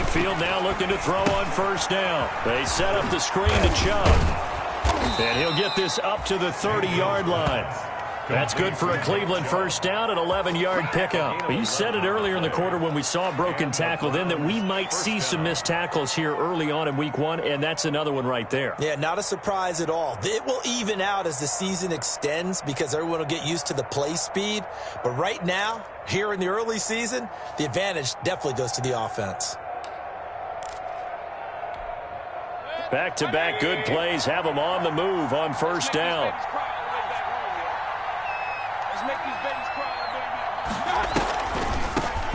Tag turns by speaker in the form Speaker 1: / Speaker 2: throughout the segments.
Speaker 1: Midfield now looking to throw on first down. They set up the screen to Chubb. And he'll get this up to the 30-yard line. That's good for a Cleveland first down, an 11-yard pickup. But you said it earlier in the quarter when we saw a broken tackle then that we might see some missed tackles here early on in week one, and that's another one right there.
Speaker 2: Yeah, not a surprise at all. It will even out as the season extends because everyone will get used to the play speed. But right now, here in the early season, the advantage definitely goes to the offense.
Speaker 1: Back-to-back good plays have them on the move on first down.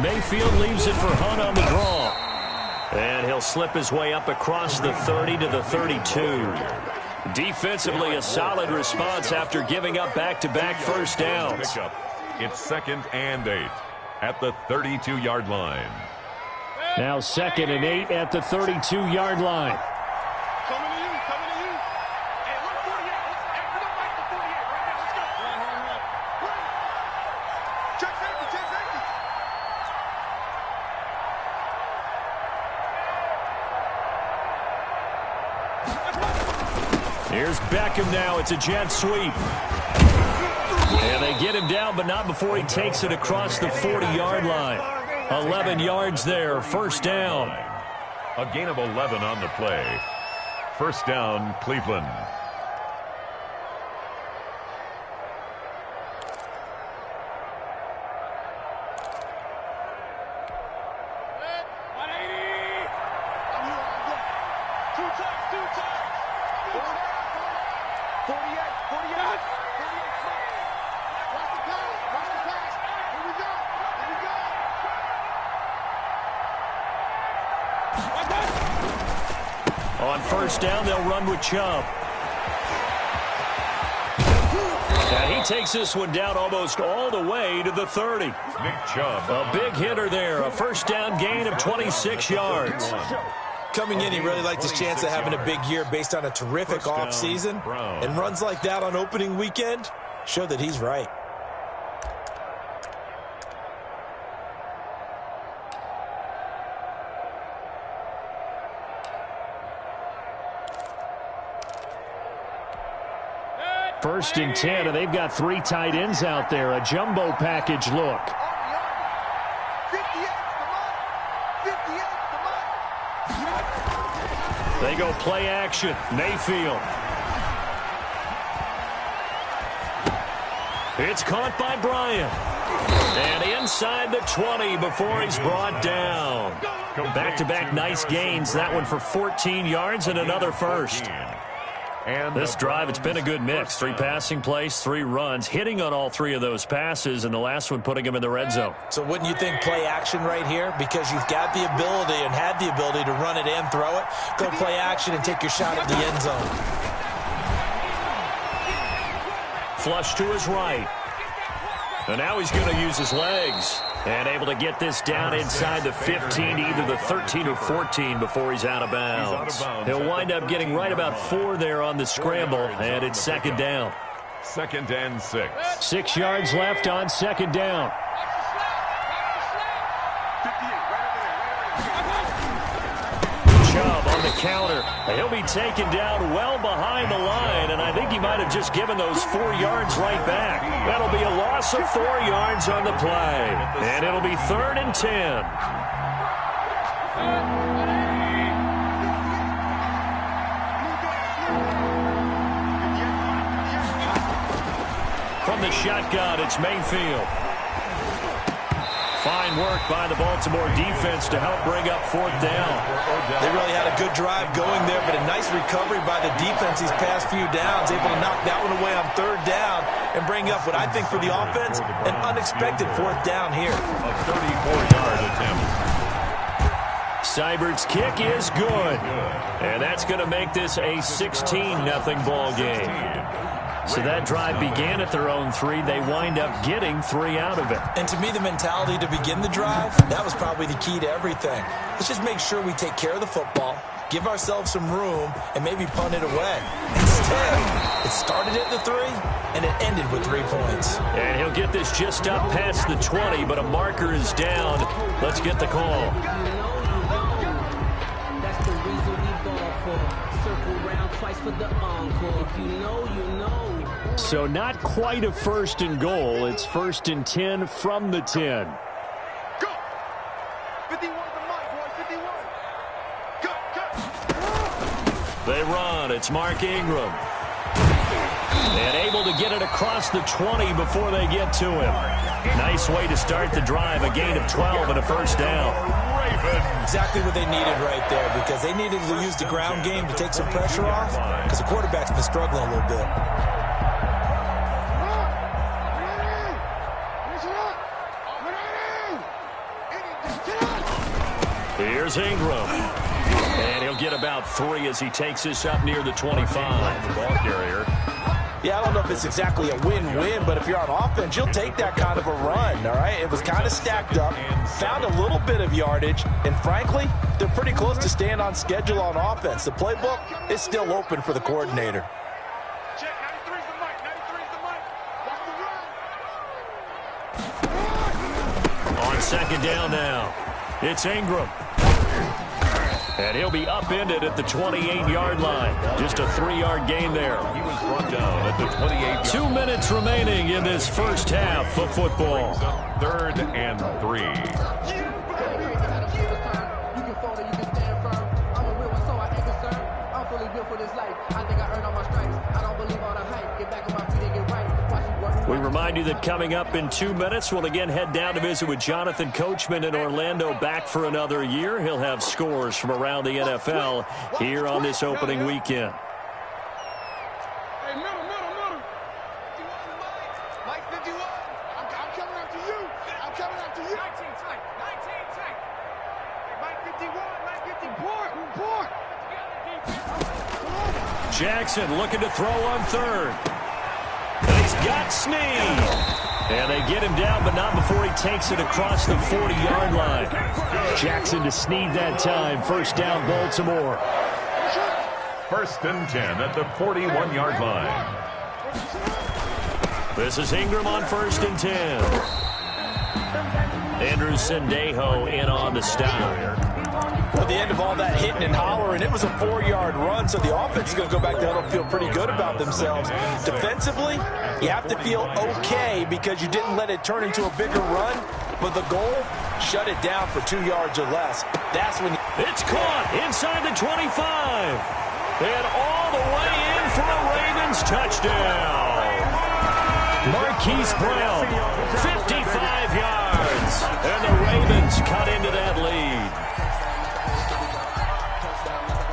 Speaker 1: Mayfield leaves it for Hunt on the draw. And he'll slip his way up across the 30 to the 32. Defensively, a solid response after giving up back-to-back first downs.
Speaker 3: It's 2nd and 8 at the 32-yard line.
Speaker 1: Now 2nd and 8 at the 32-yard line. Here's Beckham now. It's a jet sweep. And they get him down, but not before he takes it across the 40-yard line. 11 yards there. First down.
Speaker 3: A gain of 11 on the play. First down, Cleveland.
Speaker 1: On first down, they'll run with Chubb. And he takes this one down almost all the way to the 30.
Speaker 3: Nick Chubb.
Speaker 1: A big hitter there. A first down gain of 26 yards.
Speaker 2: Coming in, he really liked his chance of having a big year based on a terrific offseason. And runs like that on opening weekend show that he's right.
Speaker 1: First and 10, and they've got 3 tight ends out there. A jumbo package look. They go play action. Mayfield. It's caught by Bryant. And inside the 20 before he's brought down. Back-to-back nice gains. That one for 14 yards and another first. And this drive, it's been a good mix. 3 passing plays, 3 runs, hitting on all 3 of those passes, and the last one putting him in the red zone.
Speaker 2: So wouldn't you think play action right here? Because you've got the ability and had the ability to run it and throw it. Go play action and take your shot at the end zone.
Speaker 1: Flush to his right. And now he's going to use his legs. And able to get this down inside the 15 to either the 13 or 14 before he's out of bounds. He'll wind up getting right about 4 there on the scramble, and it's second down.
Speaker 3: 2nd and 6.
Speaker 1: 6 yards left on second down. Chubb on the counter. He'll be taken down well behind the line, and I think he might have just given those 4 yards right back. That'll be a loss of 4 yards on the play, and it'll be 3rd and 10. From the shotgun, it's Mayfield. Fine work by the Baltimore defense to help bring up 4th down.
Speaker 2: They really had a good drive going there, but a nice recovery by the defense these past few downs, able to knock that one away on 3rd down and bring up what I think for the offense, an unexpected 4th down here.
Speaker 3: A 34-yard attempt.
Speaker 1: Seibert's kick is good. And that's going to make this a 16-0 ball game. So that drive began at their own 3. They wind up getting 3 out of it.
Speaker 2: And to me, the mentality to begin the drive, that was probably the key to everything. Let's just make sure we take care of the football, give ourselves some room, and maybe punt it away. Instead, it started at the 3, and it ended with 3 points.
Speaker 1: And he'll get this just up past the 20, but a marker is down. Let's get the call. So not quite a 1st and goal. It's 1st and 10 from the 10.
Speaker 4: Go! 51 to Mike, boys. 51. Go, go.
Speaker 1: They run. It's Mark Ingram. And able to get it across the 20 before they get to him. Nice way to start the drive. A gain of 12 and a 1st down.
Speaker 2: Exactly what they needed right there, because they needed to use the ground game to take some pressure off, because the quarterback's been struggling a little bit.
Speaker 1: Here's Ingram. And he'll get about 3 as he takes this up near the 25.
Speaker 3: The ball carrier.
Speaker 2: Yeah, I don't know if it's exactly a win-win, but if you're on offense, you'll take that kind of a run, all right? It was kind of stacked up, found a little bit of yardage, and frankly, they're pretty close to staying on schedule on offense. The playbook is still open for the coordinator.
Speaker 4: Check, 93's the mic. 93's the mic. Watch the run.
Speaker 1: On 2nd down now, it's Ingram. And he'll be upended at the 28-yard line. Just a 3-yard gain there.
Speaker 3: He was brought down at the 28.
Speaker 1: 2 minutes remaining in this first half of football.
Speaker 3: 3rd and 3. We remind you that coming up in 2 minutes, we'll again head down to visit with Jonathan Coachman in Orlando, back for another year. He'll have scores from around the NFL here on this opening weekend.
Speaker 4: Hey, middle. Mike 51. I'm coming after you. I'm coming after you. 19 tight. Hey, Mike 51. Mike 54.
Speaker 1: Jackson looking to throw on 3rd. And he's got Snead. And they get him down, but not before he takes it across the 40-yard line. Jackson to Snead that time. 1st down, Baltimore.
Speaker 3: 1st and 10 at the 41-yard line.
Speaker 1: This is Ingram on 1st and 10. Andrew Sendejo in on the stop.
Speaker 2: At the end of all that hitting and hollering, it was a 4-yard run, so the offense is going to go back there and feel pretty good about themselves. Defensively, you have to feel okay because you didn't let it turn into a bigger run, but the goal, shut it down for 2 yards or less. That's when
Speaker 1: it's caught inside the 25. And all the way in for a Ravens touchdown. Marquise Brown, 55 yards. And the Ravens cut into that lead.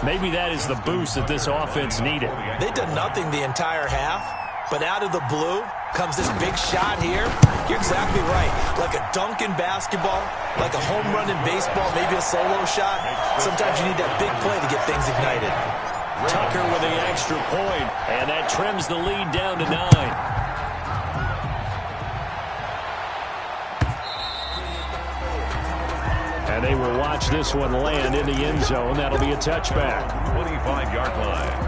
Speaker 1: Maybe that is the boost that this offense needed.
Speaker 2: They did nothing the entire half, but out of the blue comes this big shot here. You're exactly right. Like a dunk in basketball, like a home run in baseball, maybe a solo shot. Sometimes you need that big play to get things ignited.
Speaker 1: Tucker with the extra point, and that trims the lead down to 9. And they will watch this one land in the end zone. That'll be a touchback.
Speaker 3: 25-yard line.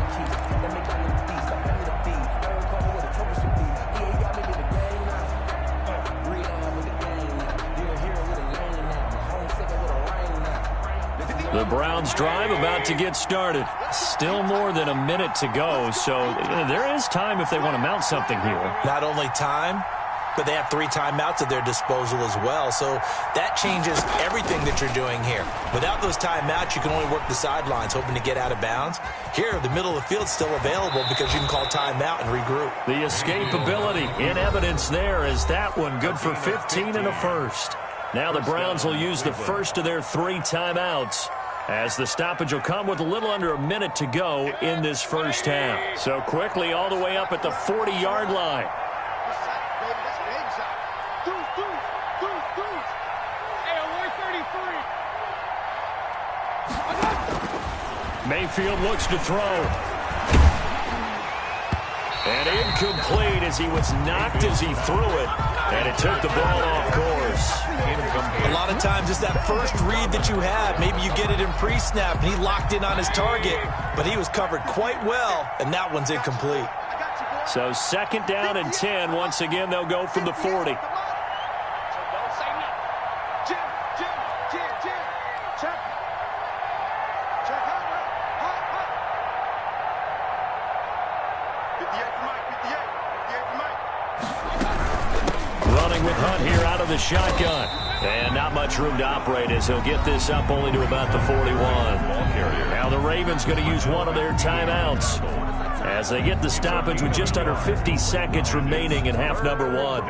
Speaker 1: The Browns drive about to get started. Still more than a minute to go, so there is time if they want to mount something here.
Speaker 2: Not only time, but they have 3 timeouts at their disposal as well. So that changes everything that you're doing here. Without those timeouts, you can only work the sidelines, hoping to get out of bounds. Here, the middle of the field's still available because you can call timeout and regroup.
Speaker 1: The escapability in evidence there is that one good for 15 and a 1st. Now the Browns will use the first of their 3 timeouts, as the stoppage will come with a little under a minute to go in this first half. So quickly all the way up at the 40-yard line. Mayfield looks to throw. And incomplete as he was knocked as he threw it. And it took the ball off course.
Speaker 2: A lot of times it's that first read that you have. Maybe you get it in pre-snap and he locked in on his target. But he was covered quite well, and that one's incomplete.
Speaker 1: So 2nd down and 10. Once again, they'll go from the 40.
Speaker 3: running with Hunt here out of the shotgun. And not much room to operate as he'll get this up only to about the 41. Now the Ravens going to use one of their timeouts as they get the stoppage with just under 50 seconds remaining in half number one.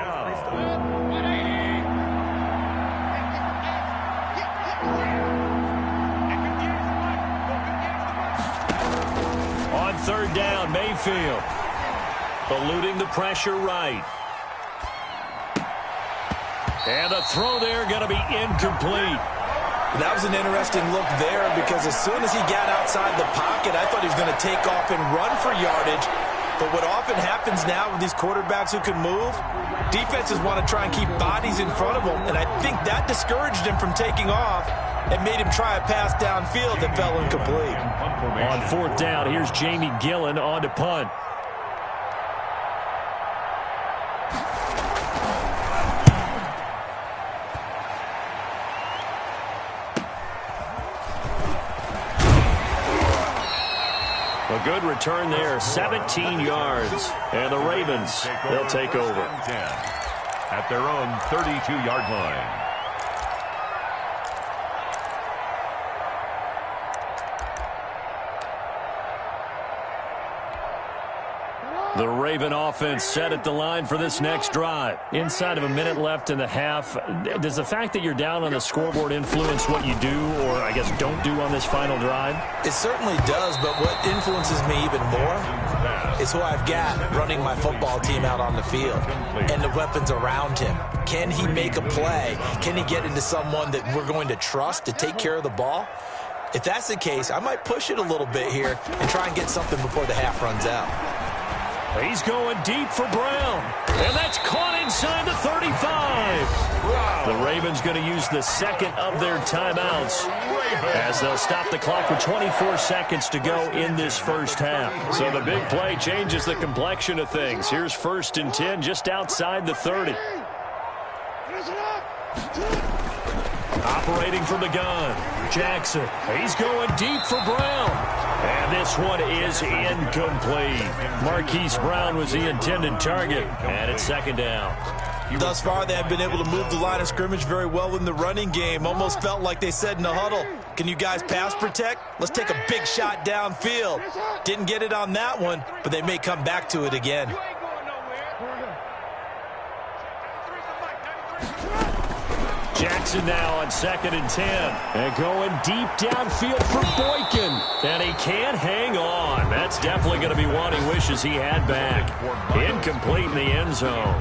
Speaker 3: On third down, Mayfield eluding the pressure right. And the throw there going to be incomplete.
Speaker 2: That was an interesting look there because as soon as he got outside the pocket, I thought he was going to take off and run for yardage. But what often happens now with these quarterbacks who can move, defenses want to try and keep bodies in front of them. And I think that discouraged him from taking off and made him try a pass downfield that fell incomplete.
Speaker 3: On fourth down, here's Jamie Gillen on to punt. A good return there, 17 yards. And the Ravens, they'll take over.
Speaker 5: At their own 32-yard line.
Speaker 3: The Raven offense set at the line for this next drive. Inside of a minute left in the half, does the fact that you're down on the scoreboard influence what you do or, I guess, don't do on this final drive?
Speaker 2: It certainly does, but what influences me even more is who I've got running my football team out on the field and the weapons around him. Can he make a play? Can he get into someone that we're going to trust to take care of the ball? If that's the case, I might push it a little bit here and try and get something before the half runs out.
Speaker 3: He's going deep for Brown. And that's caught inside the 35. The Ravens going to use the second of their timeouts as they'll stop the clock with 24 seconds to go in this first half. So the big play changes the complexion of things. Here's 1st and 10 just outside the 30. Operating from the gun, Jackson. He's going deep for Brown. And this one is incomplete. Marquise Brown was the intended target. And it's 2nd down.
Speaker 2: Thus far, they have been able to move the line of scrimmage very well in the running game. Almost felt like they said in the huddle, can you guys pass protect? Let's take a big shot downfield. Didn't get it on that one, but they may come back to it again.
Speaker 3: Jackson now on 2nd and 10. And going deep downfield for Boykin. And he can't hang on. That's definitely going to be one he wishes he had back. Incomplete in the end zone.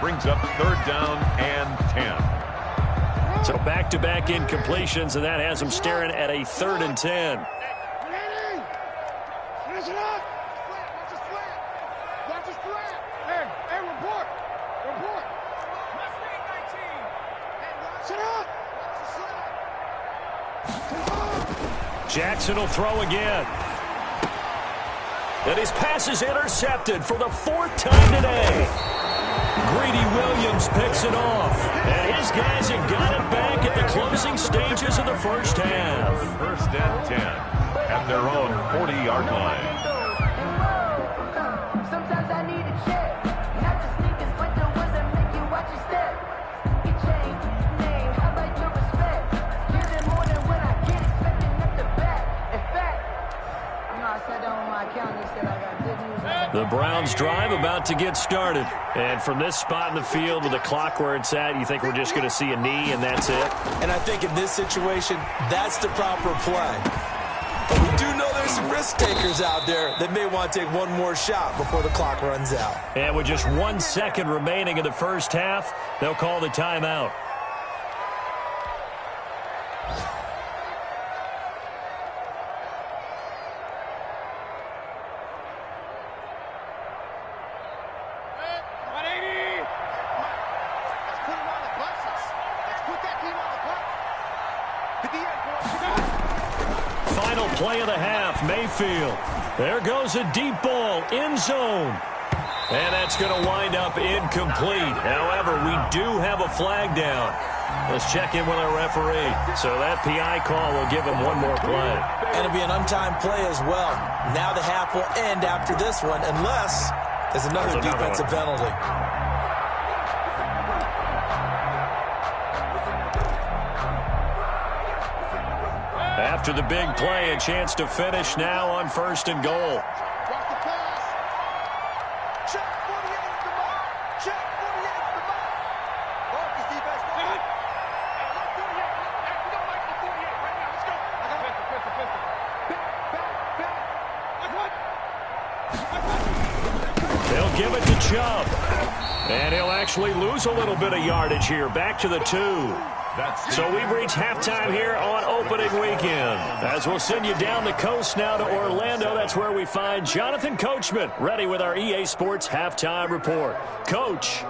Speaker 5: Brings up 3rd down and 10.
Speaker 3: So back-to-back incompletions, and that has him staring at a 3rd and 10. Jackson will throw again. And his pass is intercepted for the 4th time today. Greedy Williams picks it off. And his guys have got it back at the closing stages of the first half.
Speaker 5: 1st and 10 at their own 40-yard line.
Speaker 6: Sometimes I need a check. Not the sneakers, but the ones that make you watch your step. Your chain, name, how about your respect? Give them more than when I get expecting up the back. In fact, I sat down with my accountant and said I got good news.
Speaker 3: The Browns drive about to get started. And from this spot in the field with the clock where it's at, you think we're just going to see a knee and that's it?
Speaker 2: And I think in this situation, that's the proper play. But we do know there's some risk takers out there that may want to take one more shot before the clock runs out.
Speaker 3: And with just 1 second remaining in the first half, they'll call the timeout. Final play of the half, Mayfield. There goes a deep ball, end zone. And that's going to wind up incomplete. However, we do have a flag down. Let's check in with our referee. So that PI call will give him one more play.
Speaker 2: And it'll be an untimed play as well. Now the half will end after this one, unless there's another defensive penalty.
Speaker 3: After the big play, a chance to finish now on 1st and goal.
Speaker 4: Watch the pass. Check 48's the mark. Check 48's the mark. Marcus defense. Hey, look 48. Hey, we don't like the 48 right now. Let's go. I got pistol. Back.
Speaker 3: They'll give it to Chubb. And he'll actually lose a little bit of yardage here. Back to the 2. So we've reached halftime here on opening weekend. As we'll send you down the coast now to Orlando, that's where we find Jonathan Coachman ready with our EA Sports halftime report. Coach.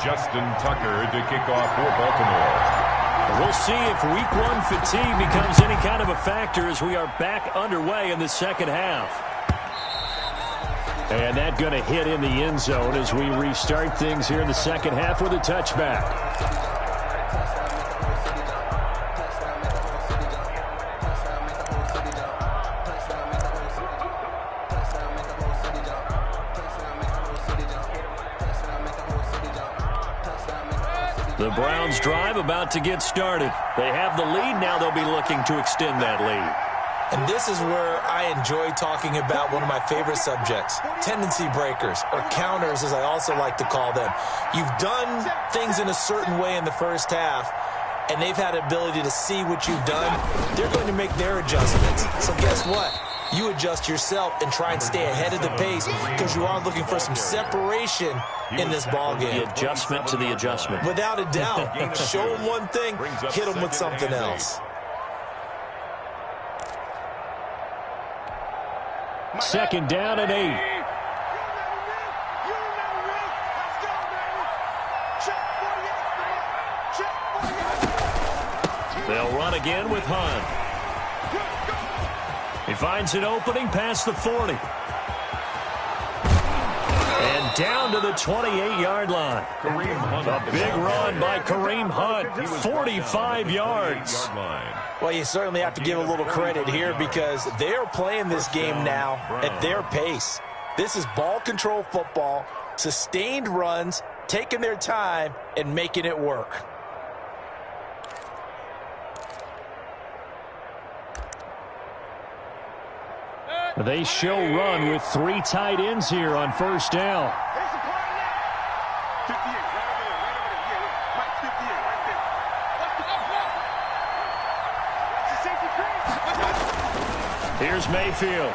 Speaker 5: Justin Tucker to kick off for Baltimore.
Speaker 3: We'll see if week 1 fatigue becomes any kind of a factor as we are back underway in the second half. And that going to hit in the end zone as we restart things here in the second half with a touchback. The Browns drive about to get started. They have the lead. Now they'll be looking to extend that lead.
Speaker 2: And this is where I enjoy talking about one of my favorite subjects, tendency breakers, or counters as I also like to call them. You've done things in a certain way in the first half, and they've had the ability to see what you've done. They're going to make their adjustments. So guess what? You adjust yourself and try and stay ahead of the pace because you are looking for some separation in this ball game.
Speaker 3: The adjustment to the adjustment.
Speaker 2: Without a doubt. Show them one thing, hit them with something else.
Speaker 3: Second down and 8. They'll run again with Hunt. He finds an opening past the 40. And down to the 28-yard line. A big run by Kareem Hunt, 45 yards.
Speaker 2: Well, you certainly have to give a little credit here because they're playing this game now at their pace. This is ball control football, sustained runs, taking their time, and making it work.
Speaker 3: They show run with 3 tight ends here on first down. Here's Mayfield.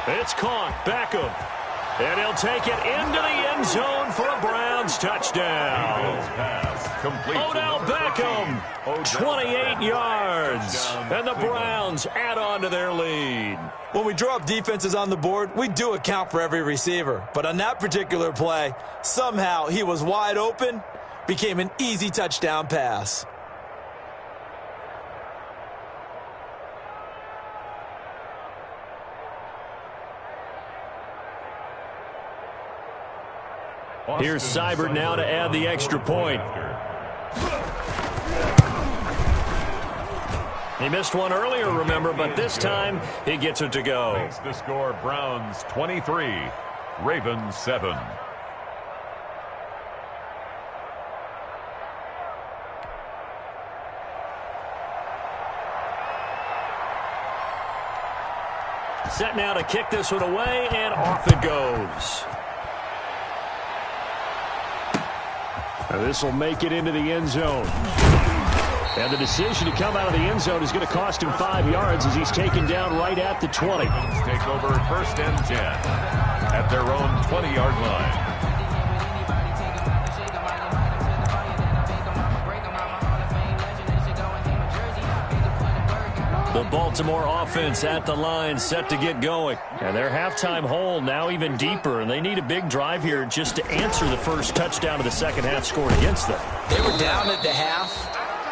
Speaker 3: It's caught. Beckham. And he'll take it into the end zone for a Browns touchdown. Odell Beckham, 28 yards. And the Browns add on to their lead.
Speaker 2: When we draw up defenses on the board, we do account for every receiver. But on that particular play, somehow he was wide open, became an easy touchdown pass.
Speaker 3: Here's Seibert now to add the extra point. He missed one earlier, remember, but this time he gets it to go.
Speaker 5: Makes the score Browns 23, Ravens 7.
Speaker 3: Set now to kick this one away, and off it goes. This will make it into the end zone. And the decision to come out of the end zone is going to cost him 5 yards as he's taken down right at the 20.
Speaker 5: Take over 1st and 10 at their own 20-yard line.
Speaker 3: The Baltimore offense at the line, set to get going. And their halftime hole now even deeper, and they need a big drive here just to answer the first touchdown of the second half scored against them.
Speaker 2: They were down at the half.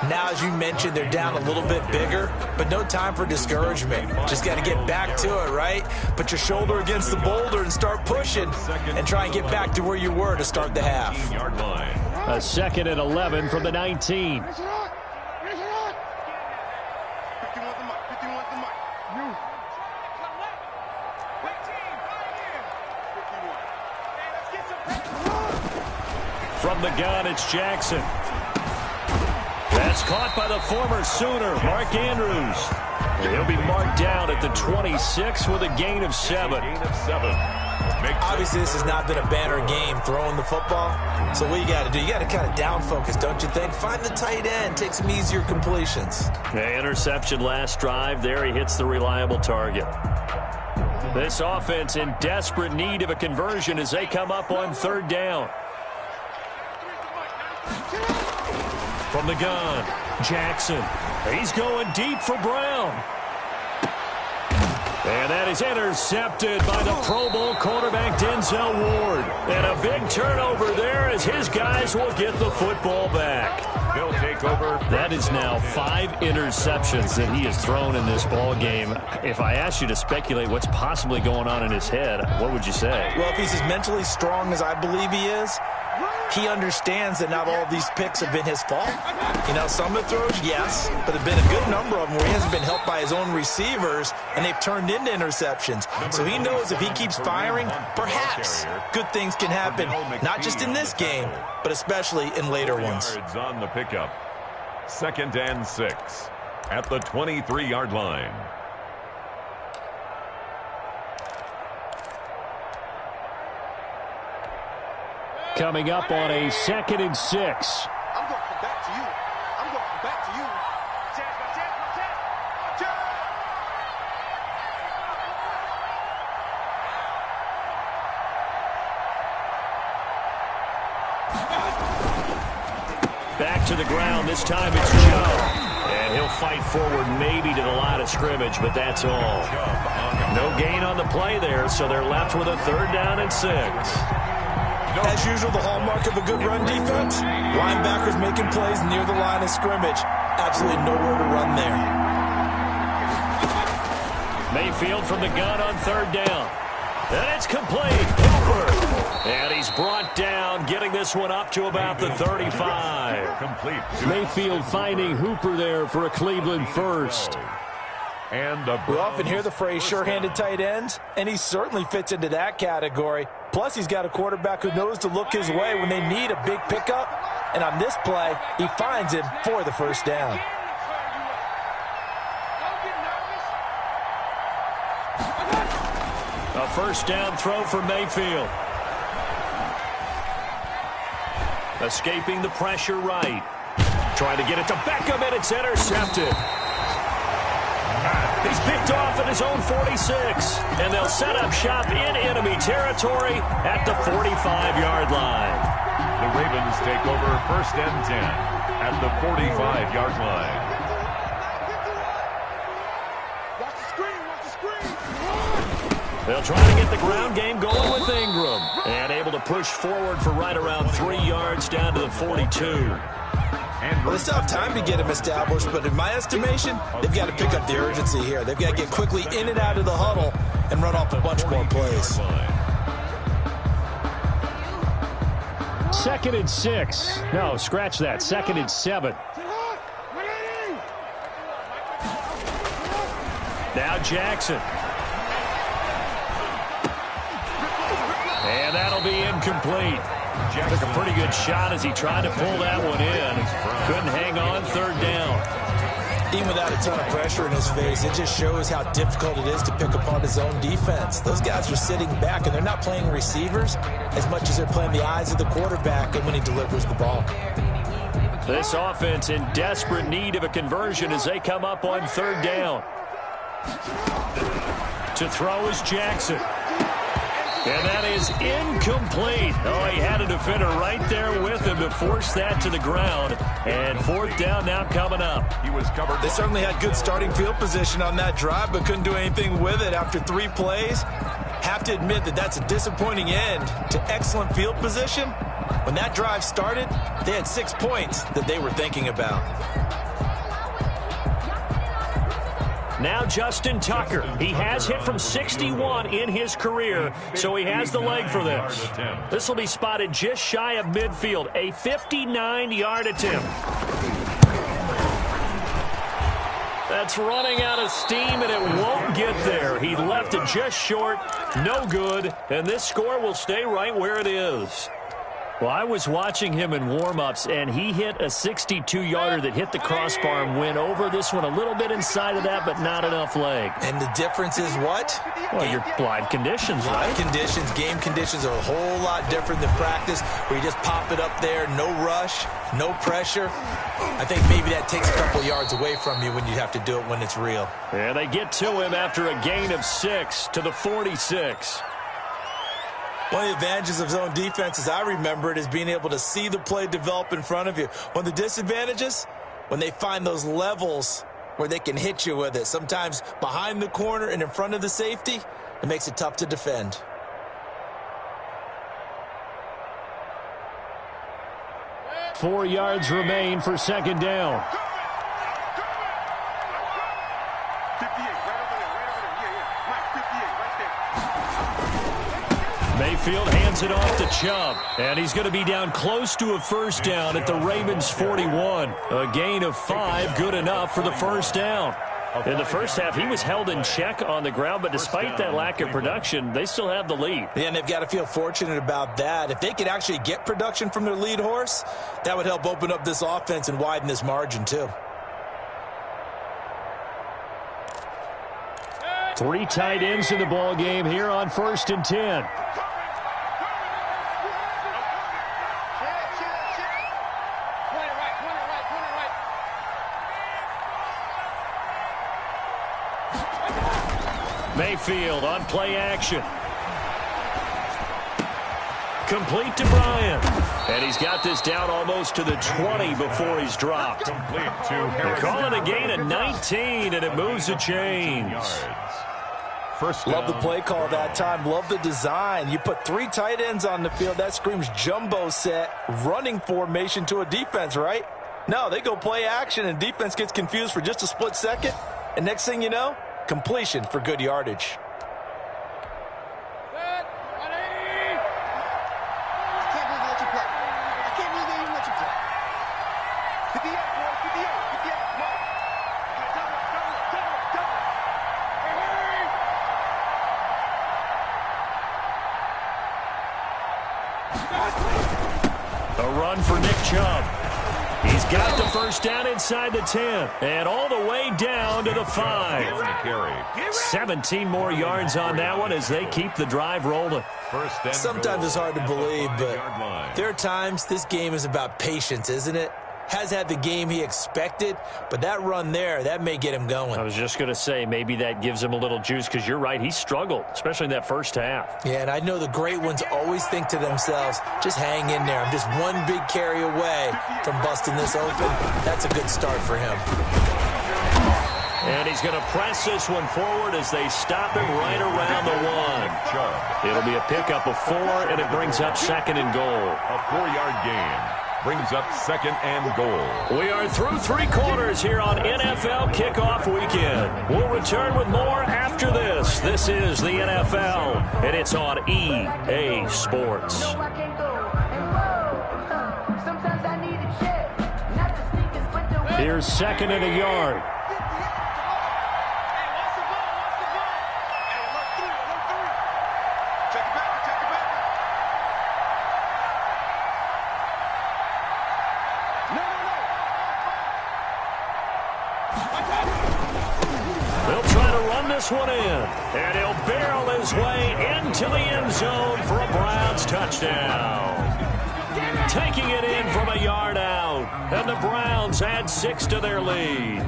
Speaker 2: Now, as you mentioned, they're down a little bit bigger, but no time for discouragement. Just got to get back to it, right? Put your shoulder against the boulder and start pushing and try and get back to where you were to start the half.
Speaker 3: A 2nd and 11 from the 19. From the gun, it's Jackson. That's caught by the former Sooner, Mark Andrews. He'll be marked down at the 26 with a gain of 7.
Speaker 2: Obviously, this has not been a banner game throwing the football. So what you got to do, you got to kind of down focus, don't you think? Find the tight end, take some easier completions.
Speaker 3: Interception last drive. There he hits the reliable target. This offense in desperate need of a conversion as they come up on 3rd down. From the gun, Jackson. He's going deep for Brown. And that is intercepted by the Pro Bowl quarterback Denzel Ward. And a big turnover there as his guys will get the football back.
Speaker 5: They'll take over.
Speaker 3: That is now 5 interceptions that he has thrown in this ball game. If I asked you to speculate what's possibly going on in his head, what would you say?
Speaker 2: Well, if he's as mentally strong as I believe he is, he understands that not all of these picks have been his fault. You know, some of the throws, yes, but there have been a good number of them where he hasn't been helped by his own receivers, and they've turned into interceptions. So he knows if he keeps firing, perhaps good things can happen, not just in this game, but especially in later ones.
Speaker 5: On the pickup. 2nd and 6 at the 23-yard line.
Speaker 3: Coming up on a 2nd and 6.
Speaker 4: I'm going to come back to you. I'm going to come back to you.
Speaker 3: Back to the ground. This time it's Joe. And he'll fight forward maybe to the line of scrimmage, but that's all. No gain on the play there, so they're left with a 3rd down and 6.
Speaker 2: As usual, the hallmark of a good run defense, linebackers making plays near the line of scrimmage. Absolutely nowhere to run there.
Speaker 3: Mayfield from the gun on 3rd down. And it's complete. Hooper. And he's brought down, getting this one up to about the 35.
Speaker 5: Complete.
Speaker 3: Mayfield finding Hooper there for a Cleveland first.
Speaker 5: And
Speaker 2: we often hear the phrase sure-handed tight ends, and he certainly fits into that category. Plus, he's got a quarterback who knows to look his way when they need a big pickup. And on this play, he finds him for the 1st down.
Speaker 3: A 1st down throw for Mayfield. Escaping the pressure right. Trying to get it to Beckham, and it's intercepted. He's picked off at his own 46, and they'll set up shop in enemy territory at the 45-yard line.
Speaker 5: the Ravens take over 1st and 10 at the 45-yard line.
Speaker 3: They'll try to get the ground game going with Ingram. And able to push forward for right around 3 yards down to the 42.
Speaker 2: Well, they still have time to get him established, but in my estimation, they've got to pick up the urgency here. They've got to get quickly in and out of the huddle and run off a bunch more plays.
Speaker 3: 2nd and 6. No, scratch that. 2nd and 7. Now Jackson. And that'll be incomplete. Took a pretty good shot as he tried to pull that one in. Couldn't hang on, 3rd down.
Speaker 2: Even without a ton of pressure in his face, it just shows how difficult it is to pick apart his own defense. Those guys are sitting back, and they're not playing receivers as much as they're playing the eyes of the quarterback and when he delivers the ball.
Speaker 3: This offense in desperate need of a conversion as they come up on 3rd down. To throw is Jackson. And that is incomplete. Oh, he had a defender right there with him to force that to the ground. And 4th down now coming up.
Speaker 5: He was covered.
Speaker 2: They certainly had good starting field position on that drive, but couldn't do anything with it after 3 plays. Have to admit that that's a disappointing end to excellent field position. When that drive started, they had 6 points that they were thinking about.
Speaker 3: Now Justin Tucker. He has hit from 61 in his career, so he has the leg for this. This will be spotted just shy of midfield, a 59-yard attempt. That's running out of steam, and it won't get there. He left it just short, no good, and this score will stay right where it is. Well, I was watching him in warm-ups, and he hit a 62-yarder that hit the crossbar and went over. This one a little bit inside of that, but not enough leg.
Speaker 2: And the difference is what?
Speaker 3: Well, your live conditions, right?
Speaker 2: Live conditions, game conditions are a whole lot different than practice, where you just pop it up there, no rush, no pressure. I think maybe that takes a couple yards away from you when you have to do it when it's real.
Speaker 3: And they get to him after a gain of 6 to the 46.
Speaker 2: One of the advantages of zone defense, as I remember it, is being able to see the play develop in front of you. One of the disadvantages, when they find those levels where they can hit you with it, sometimes behind the corner and in front of the safety, it makes it tough to defend.
Speaker 3: Four yards remain for second down. Mayfield hands it off to Chubb, and he's going to be down close to a first down at the Ravens' 41. A gain of 5, good enough for the first down. In the first half, he was held in check on the ground, but despite that lack of production, they still have the lead.
Speaker 2: Yeah, and they've got to feel fortunate about that. If they could actually get production from their lead horse, that would help open up this offense and widen this margin, too.
Speaker 3: 3 tight ends in the ball game here on 1st and 10. Mayfield on play action. Complete to Bryant. And he's got this down almost to the 20 before he's dropped. They're calling a gain of 19, and it moves the chains.
Speaker 2: Love the play call that time. Love the design. You put 3 tight ends on the field. That screams jumbo set, running formation to a defense, right? No, they go play action, and defense gets confused for just a split second. And next thing you know, completion for good yardage.
Speaker 3: A run for Nick Chubb. He's got the first down inside the 10 and all the way down to the 5. 17 more yards on that one as they keep the drive rolling.
Speaker 2: Sometimes it's hard to believe, but there are times this game is about patience, isn't it? Has had the game he expected, but that run there, that may get him going.
Speaker 3: I was just going to say, maybe that gives him a little juice, because you're right, he struggled, especially in that first half.
Speaker 2: Yeah, and I know the great ones always think to themselves, just hang in there. I'm just one big carry away from busting this open. That's a good start for him.
Speaker 3: And he's going to press this one forward as they stop him right around the 1. It'll be a pickup of 4, and it brings up 2nd and goal.
Speaker 5: A 4-yard gain brings up 2nd and goal.
Speaker 3: We are through 3 quarters here on NFL Kickoff Weekend. We'll return with more after this. This is the NFL, and it's on EA Sports. Here's 2nd and a yard. This one in, and he'll barrel his way into the end zone for a Browns touchdown. Taking it in from a yard out, and the Browns add 6 to their lead.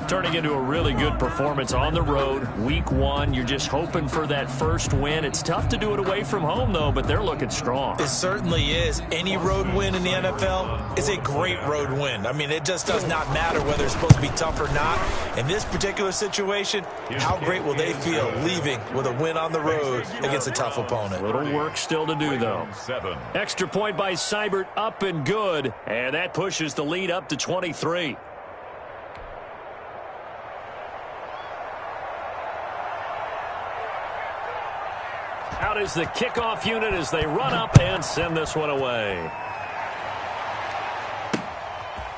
Speaker 3: Turning into a really good performance on the road. Week 1, you're just hoping for that first win. It's tough to do it away from home, though, but they're looking strong.
Speaker 2: It certainly is. Any road win in the NFL is a great road win. I mean, it just does not matter whether it's supposed to be tough or not. In this particular situation, how great will they feel leaving with a win on the road against a tough opponent?
Speaker 3: Little work still to do, though. Extra point by Seibert, up and good, and that pushes the lead up to 23. Out is the kickoff unit as they run up and send this one away.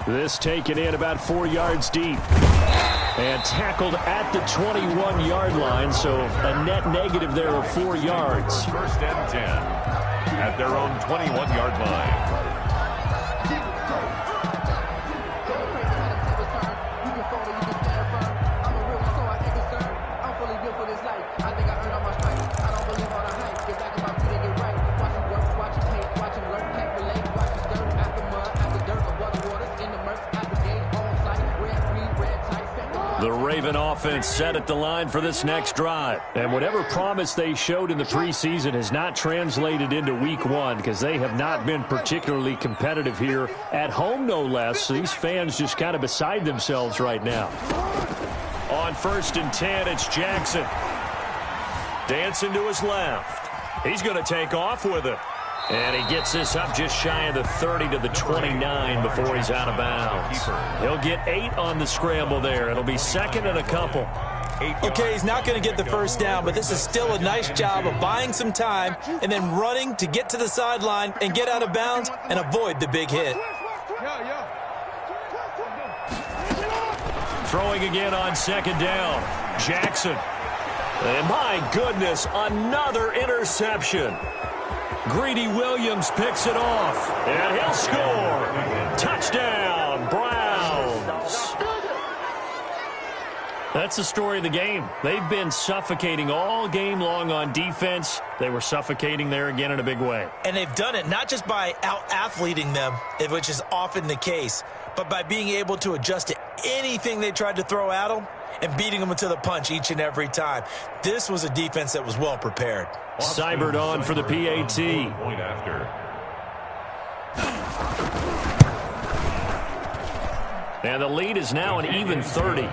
Speaker 3: This taken in about 4 yards deep. And tackled at the 21-yard line, so a net negative there of 4 yards.
Speaker 5: First and 10 at their own 21-yard line.
Speaker 3: The Raven offense set at the line for this next drive. And whatever promise they showed in the preseason has not translated into week 1 because they have not been particularly competitive here at home, no less. So these fans just kind of beside themselves right now.
Speaker 1: On 1st and 10, it's Jackson. Dancing to his left. He's going to take off with it. And he gets this up just shy of the 30 to the 29 before he's out of bounds. He'll get 8 on the scramble there. It'll be 2nd and a couple.
Speaker 2: Okay, he's not going to get the first down, but this is still a nice job of buying some time and then running to get to the sideline and get out of bounds and avoid the big hit.
Speaker 1: Throwing again on 2nd down. Jackson. And my goodness, another interception. Greedy Williams picks it off, and he'll score. Touchdown, Browns.
Speaker 3: That's the story of the game. They've been suffocating all game long on defense. They were suffocating there again in a big way.
Speaker 2: And they've done it not just by out-athleting them, which is often the case, but by being able to adjust to anything they tried to throw at them and beating them to the punch each and every time. This was a defense that was well prepared.
Speaker 3: Seibert on for the PAT.
Speaker 5: Point after.
Speaker 3: And the lead is now an even 30.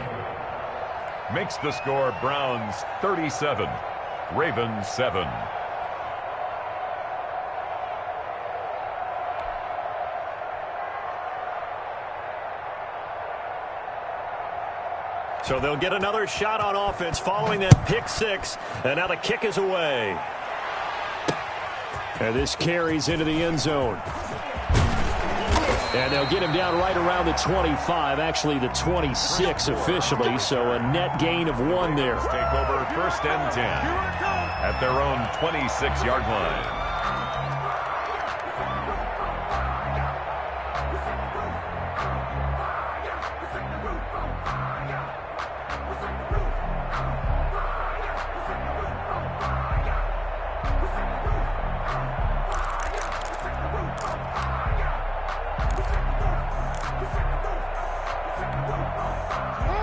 Speaker 5: Makes the score Browns 37, Ravens 7.
Speaker 1: So they'll get another shot on offense following that pick 6, and now the kick is away.
Speaker 3: And this carries into the end zone. And they'll get him down right around the 25, actually the 26 officially, so a net gain of 1 there.
Speaker 5: Take over 1st and 10 at their own 26-yard line.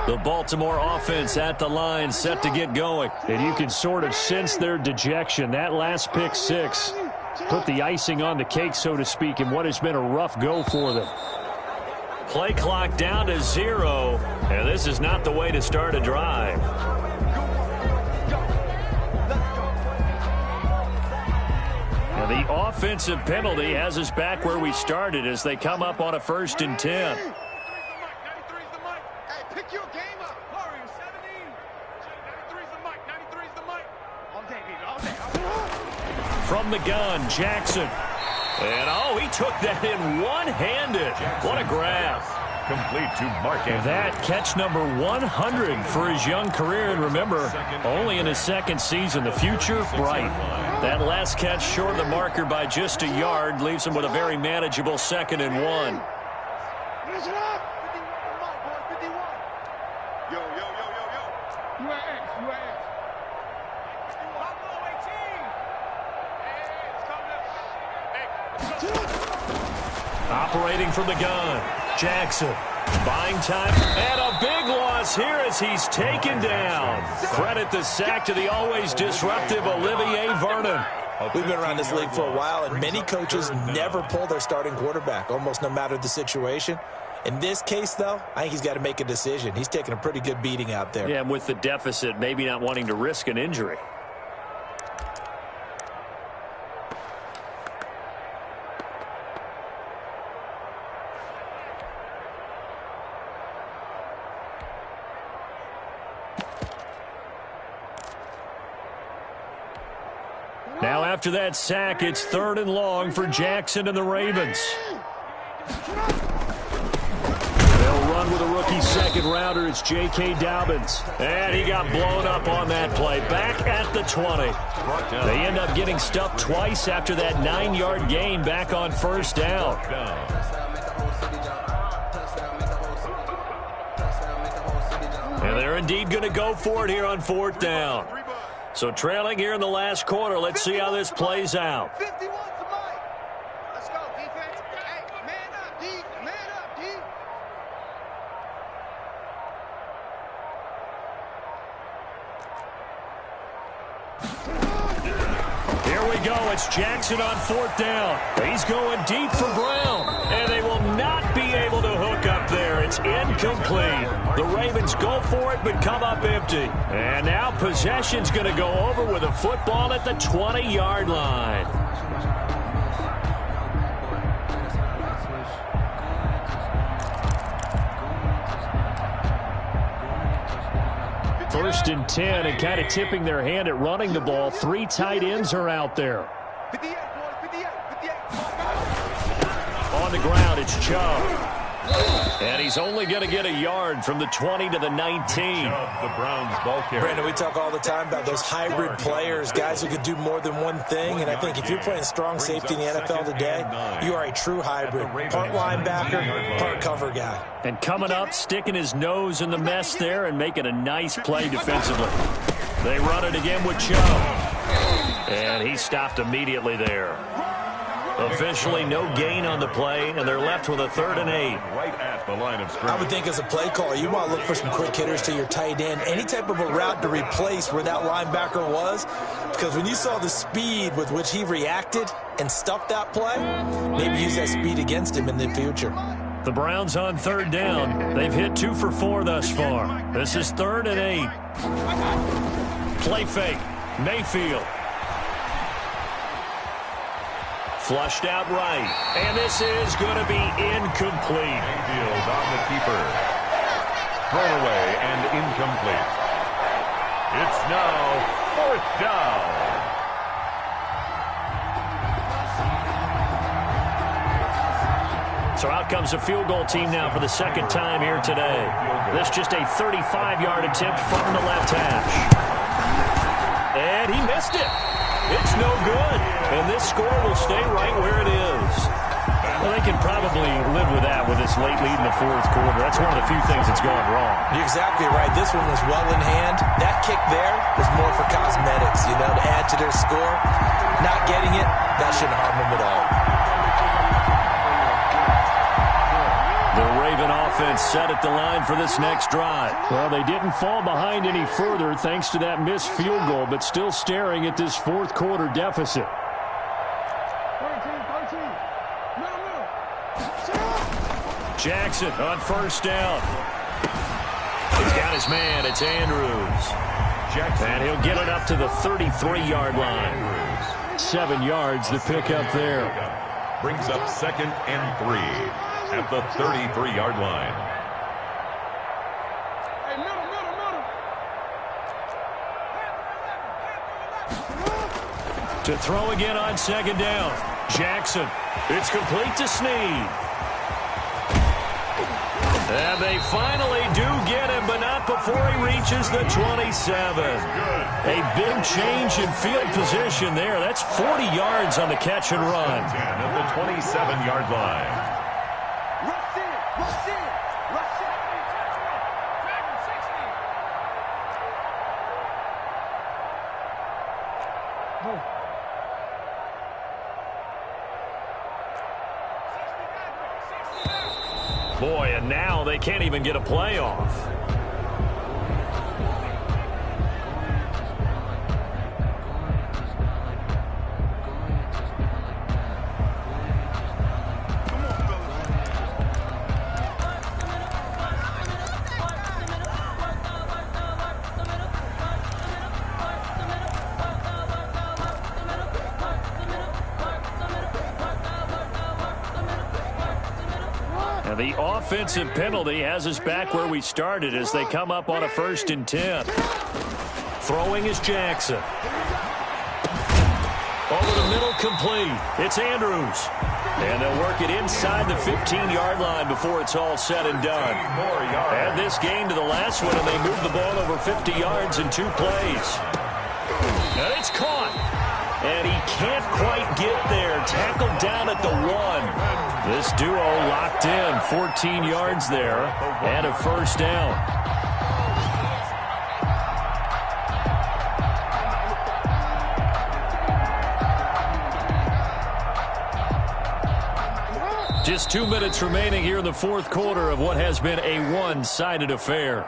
Speaker 3: The Baltimore offense at the line, set to get going. And you can sort of sense their dejection. That last pick 6 put the icing on the cake, so to speak, in what has been a rough go for them.
Speaker 1: Play clock down to 0, and this is not the way to start a drive. And the offensive penalty has us back where we started as they come up on a 1st and 10. From the gun, Jackson. And, oh, he took that in one-handed. What a grab.
Speaker 5: Complete to Mark Andrews.
Speaker 3: That catch number 100 for his young career. And remember, only in his 2nd season. The future, bright. That last catch short of the marker by just a yard leaves him with a very manageable 2nd and 1. Operating from the gun, Jackson buying time, and a big loss here as he's taken down. Credit the sack to the always disruptive Olivier Vernon.
Speaker 2: We've been around this league for a while, and many coaches never pull their starting quarterback, almost no matter the situation. In this case, though, I think he's got to make a decision. He's taking a pretty good beating out there.
Speaker 3: Yeah, and with the deficit, maybe not wanting to risk an injury. Now after that sack, it's 3rd and long for Jackson and the Ravens. They'll run on with a rookie second-rounder. It's J.K. Dobbins. And he got blown up on that play. Back at the 20. They end up getting stuffed twice after that 9-yard gain back on first down. And they're indeed going to go for it here on fourth down. So trailing here in the last quarter. Let's see how this plays out.
Speaker 4: 51 to Mike. Let's go, defense. Hey, man up, D. Man up, D.
Speaker 3: Here we go. It's Jackson on fourth down. He's going deep for Brown. And they will not be able to hook up there. It's incomplete. The Ravens go for it but come up empty. And now possession's going to go over with a football at the 20-yard line. First and 10, and kind of tipping their hand at running the ball. 3 tight ends are out there.
Speaker 4: 58, boys, 58, 58.
Speaker 3: On the ground, it's Chubb. And he's only going to get a yard from the 20 to the 19.
Speaker 5: The Browns ball carrier.
Speaker 2: Brandon, we talk all the time about those hybrid players, guys who can do more than one thing. And I think if you're playing strong safety in the NFL today, you are a true hybrid. Part linebacker, part cover guy.
Speaker 3: And coming up, sticking his nose in the mess there and making a nice play defensively. They run it again with Chubb. And he stopped immediately there. Officially no gain on the play, and they're left with a 3rd and 8.
Speaker 5: Right at the line of scrimmage.
Speaker 2: I would think as a play caller, you want to look for some quick hitters to your tight end. Any type of a route to replace where that linebacker was. Because when you saw the speed with which he reacted and stuffed that play, maybe use that speed against him in the future.
Speaker 3: The Browns on 3rd down. They've hit 2 for 4 thus far. This is 3rd and 8. Play fake. Mayfield. Flushed out right. And this is going to be incomplete.
Speaker 5: Mayfield on the keeper. Thrown away and incomplete. It's now 4th down.
Speaker 3: So out comes a field goal team now for the 2nd time here today. This just a 35-yard attempt from the left hash. And he missed it. It's no good. And this score will stay right where it is. Well, they can probably live with that with this late lead in the 4th quarter. That's one of the few things that's gone wrong.
Speaker 2: You're exactly right. This one was well in hand. That kick there was more for cosmetics, to add to their score. Not getting it, that shouldn't harm them at all.
Speaker 3: The Raven offense set at the line for this next drive. Well, they didn't fall behind any further thanks to that missed field goal, but still staring at this 4th quarter deficit.
Speaker 4: 13. Middle.
Speaker 3: Jackson on first down. He's got his man. It's Andrews. And he'll get it up to the 33-yard line. 7 yards the pickup there.
Speaker 5: Brings up 2nd and 3 at the 33-yard line.
Speaker 4: Hey, middle.
Speaker 3: To throw again on 2nd down. Jackson. It's complete to Snead. And they finally do get him, but not before he reaches the 27. A big change in field position there. That's 40 yards on the catch and run.
Speaker 5: At the 27-yard line.
Speaker 4: Rush in.
Speaker 3: Boy, and now they can't even get a playoff. And the offensive penalty has us back where we started as they come up on a 1st and 10. Throwing is Jackson. Over the middle, complete. It's Andrews. And they'll work it inside the 15-yard line before it's all said and done. Add this game to the last one, and they move the ball over 50 yards in 2 plays. And it's caught. And he can't quite get there. Tackled down at the 1. This duo locked in. 14 yards there and a first down. Just 2 minutes remaining here in the fourth quarter of what has been a one-sided affair.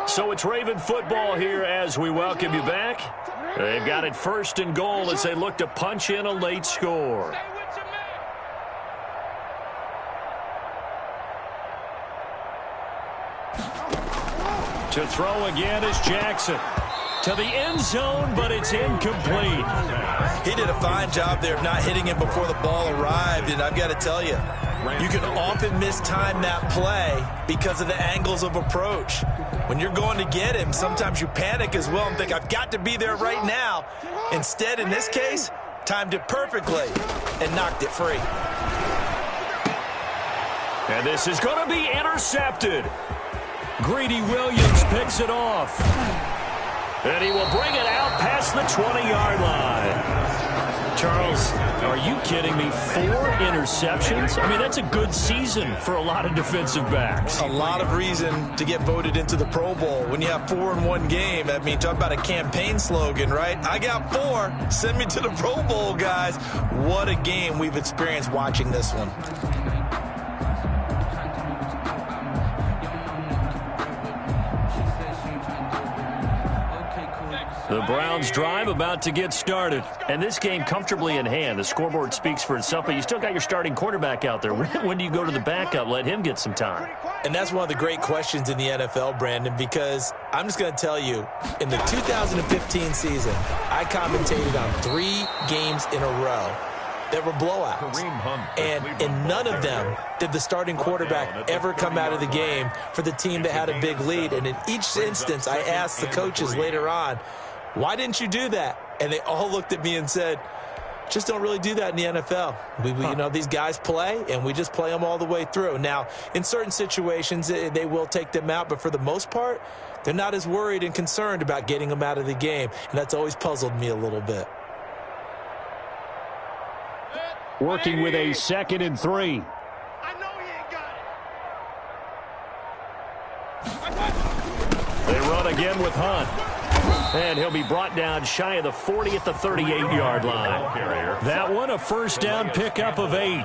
Speaker 3: So it's Raven football here as we welcome you back. They've got it first and goal as they look to punch in a late score. To throw again is Jackson. To the end zone, but it's incomplete.
Speaker 2: He did a fine job there of not hitting him before the ball arrived, and I've got to tell you, you can often mistime that play because of the angles of approach. When you're going to get him, sometimes you panic as well and think, I've got to be there right now. Instead, in this case, timed it perfectly and knocked it free.
Speaker 3: And this is going to be intercepted. Greedy Williams picks it off. And he will bring it out past the 20-yard line. Charles, are you kidding me? 4 interceptions? I mean, that's a good season for a lot of defensive backs.
Speaker 2: A lot of reason to get voted into the Pro Bowl. When you have 4 in one game, I mean, talk about a campaign slogan, right? I got 4. Send me to the Pro Bowl, guys. What a game we've experienced watching this one.
Speaker 3: The Browns drive about to get started. And this game comfortably in hand. The scoreboard speaks for itself, but you still got your starting quarterback out there. When do you go to the backup? Let him get some time.
Speaker 2: And that's one of the great questions in the NFL, Brandon, because I'm just going to tell you, in the 2015 season, I commentated on 3 games in a row that were blowouts. And in none of them did the starting quarterback ever come out of the game for the team that had a big lead. And in each instance, I asked the coaches later on, why didn't you do that? And they all looked at me and said, just don't really do that in the NFL. You know, these guys play, and we just play them all the way through. Now, in certain situations, they will take them out, but for the most part, they're not as worried and concerned about getting them out of the game, and that's always puzzled me a little bit.
Speaker 3: Working with a 2nd and 3.
Speaker 4: I know he ain't got it.
Speaker 3: They run again with Hunt. And he'll be brought down shy of the 40 at the 38-yard line. That one, a first down pickup of 8.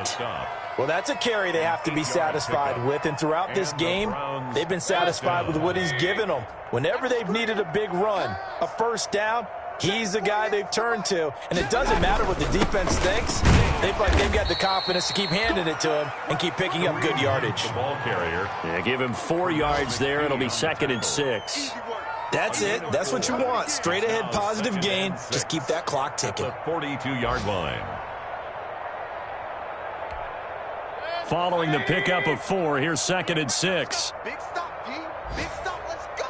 Speaker 2: Well, that's a carry they have to be satisfied with, and throughout this game, they've been satisfied with what he's given them. Whenever they've needed a big run, a first down, he's the guy they've turned to, and it doesn't matter what the defense thinks. They've got the confidence to keep handing it to him and keep picking up good yardage.
Speaker 3: Yeah, give him 4 yards there. It'll be 2nd and 6.
Speaker 2: That's it. That's what you want. Straight ahead positive gain. Just keep that clock ticking.
Speaker 5: The 42-yard line.
Speaker 3: Following the pickup of 4, here's 2nd and 6.
Speaker 4: Big stop, D. Big stop. Let's go.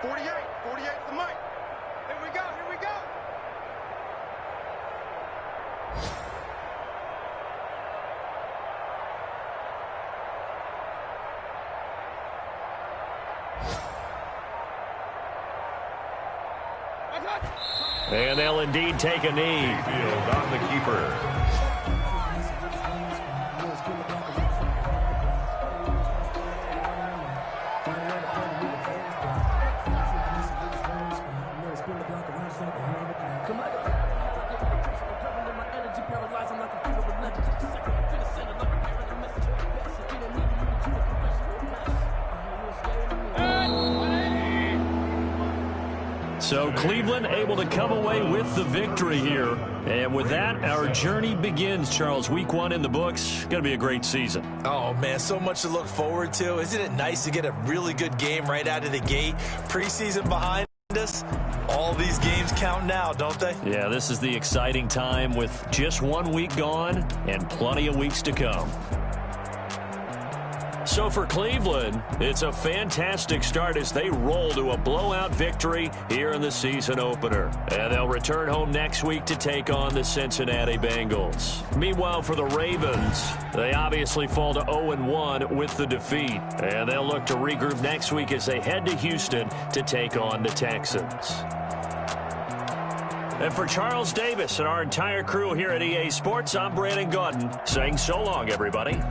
Speaker 4: 48. 48's the mic. Here we go. Here we go.
Speaker 3: And they'll indeed take a knee.
Speaker 5: Field on the keeper.
Speaker 3: So Cleveland able to come away with the victory here. And with that, our journey begins, Charles. Week 1 in the books. Going to be a great season.
Speaker 2: Oh, man, so much to look forward to. Isn't it nice to get a really good game right out of the gate? Preseason behind behind us, all these games count now, don't they?
Speaker 3: Yeah, this is the exciting time with just 1 week gone and plenty of weeks to come. So for Cleveland, it's a fantastic start as they roll to a blowout victory here in the season opener. And they'll return home next week to take on the Cincinnati Bengals. Meanwhile, for the Ravens, they obviously fall to 0-1 with the defeat. And they'll look to regroup next week as they head to Houston to take on the Texans. And for Charles Davis and our entire crew here at EA Sports, I'm Brandon Gaudin saying so long, everybody.